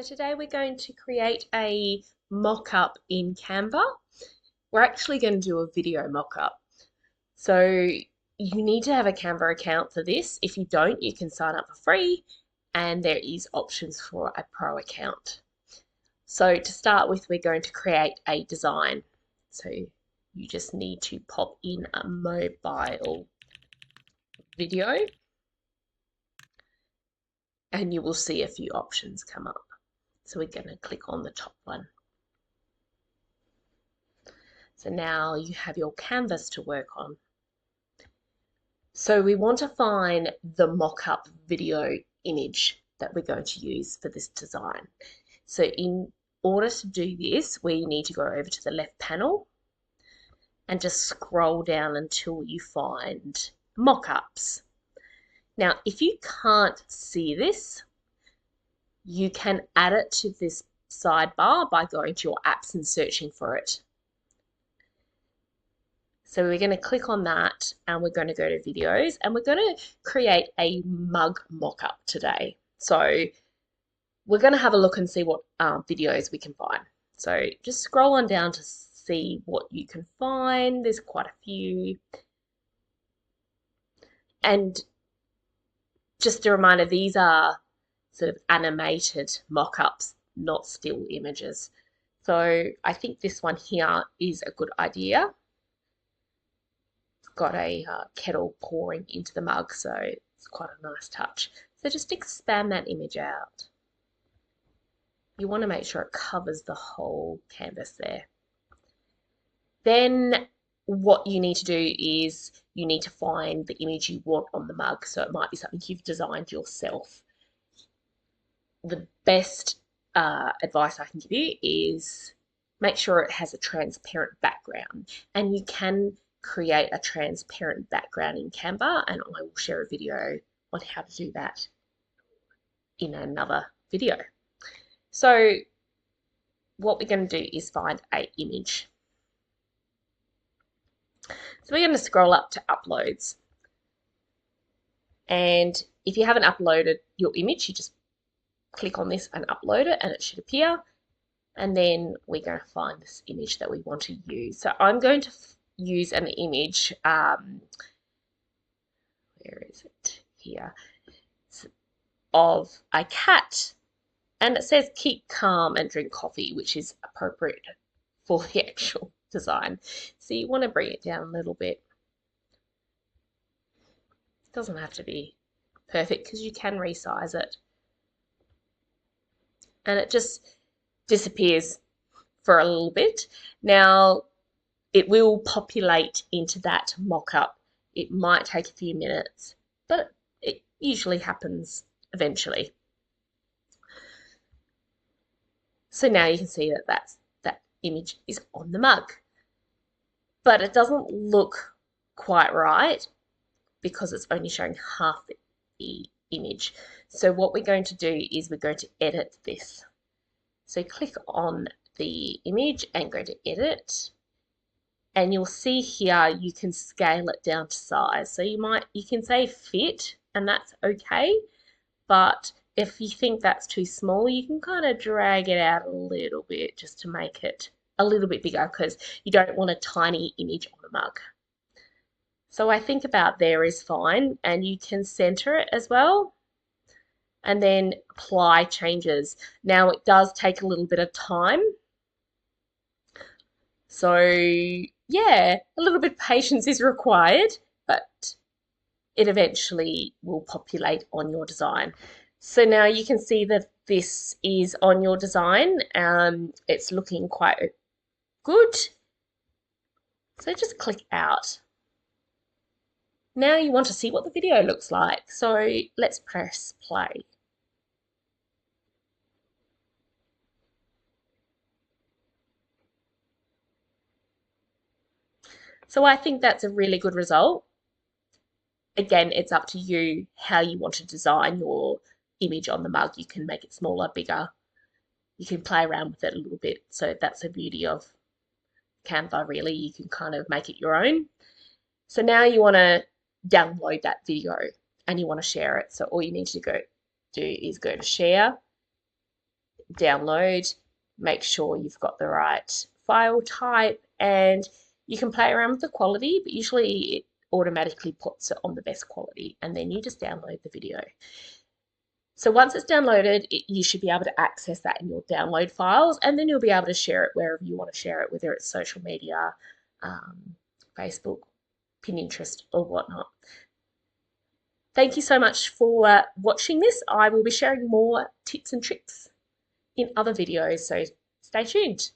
today we're going to create a mock-up in Canva. We're actually going to do a video mock-up. So you need to have a Canva account for this. If you don't, you can sign up for free, and there is options for a pro account. So to start with, we're going to create a design. So you just need to pop in a mobile video and you will see a few options come up. So we're going to click on the top one. So now you have your canvas to work on. So we want to find the mock-up video image that we're going to use for this design. So in order to do this, we need to go over to the left panel and just scroll down until you find mockups. Now, if you can't see this, you can add it to this sidebar by going to your apps and searching for it. So we're going to click on that and we're going to go to videos and we're going to create a mug mockup today. So we're going to have a look and see what videos we can find. So just scroll on down to see what you can find. There's quite a few. And just a reminder, these are sort of animated mock-ups, not still images. So I think this one here is a good idea. It's got a kettle pouring into the mug, so it's quite a nice touch. So just expand that image out. You want to make sure it covers the whole canvas there. Then what you need to do is you need to find the image you want on the mug. So it might be something you've designed yourself. The best advice I can give you is make sure it has a transparent background, and you can create a transparent background in Canva, and I will share a video on how to do that in another video. So what we're going to do is find an image. So we're going to scroll up to uploads, and if you haven't uploaded your image, you just click on this and upload it and it should appear, and then we're going to find this image that we want to use. So I'm going to use an image, where is it, here, of a cat, and it says keep calm and drink coffee, which is appropriate for the actual design. So you want to bring it down a little bit. It doesn't have to be perfect because you can resize it. And it just disappears for a little bit. Now it will populate into that mock-up. It might take a few minutes, but it usually happens eventually. So now you can see that that image is on the mug, but it doesn't look quite right because it's only showing half the image. So what we're going to do is we're going to edit this. So click on the image and go to edit, and you'll see here you can scale it down to size. So you can say fit, and that's okay, but if you think that's too small, you can kind of drag it out a little bit just to make it a little bit bigger, because you don't want a tiny image on a mug. So I think about there is fine, and you can center it as well, and then apply changes. Now it does take a little bit of time, so yeah, a little bit of patience is required, but it eventually will populate on your design. So now you can see that this is on your design. It's looking quite good. So just click out. Now you want to see what the video looks like. So let's press play. So I think that's a really good result. Again, it's up to you how you want to design your image on the mug. You can make it smaller, bigger. You can play around with it a little bit. So that's the beauty of Canva, really. You can kind of make it your own. So now you want to download that video and you want to share it. So all you need to do is go to share, download, make sure you've got the right file type, and you can play around with the quality, but usually it automatically puts it on the best quality, and then you just download the video. So once it's downloaded, you should be able to access that in your download files, and then you'll be able to share it wherever you want to share it, whether it's social media, Facebook, Pinterest, or whatnot. Thank you so much for watching this. I will be sharing more tips and tricks in other videos, so stay tuned.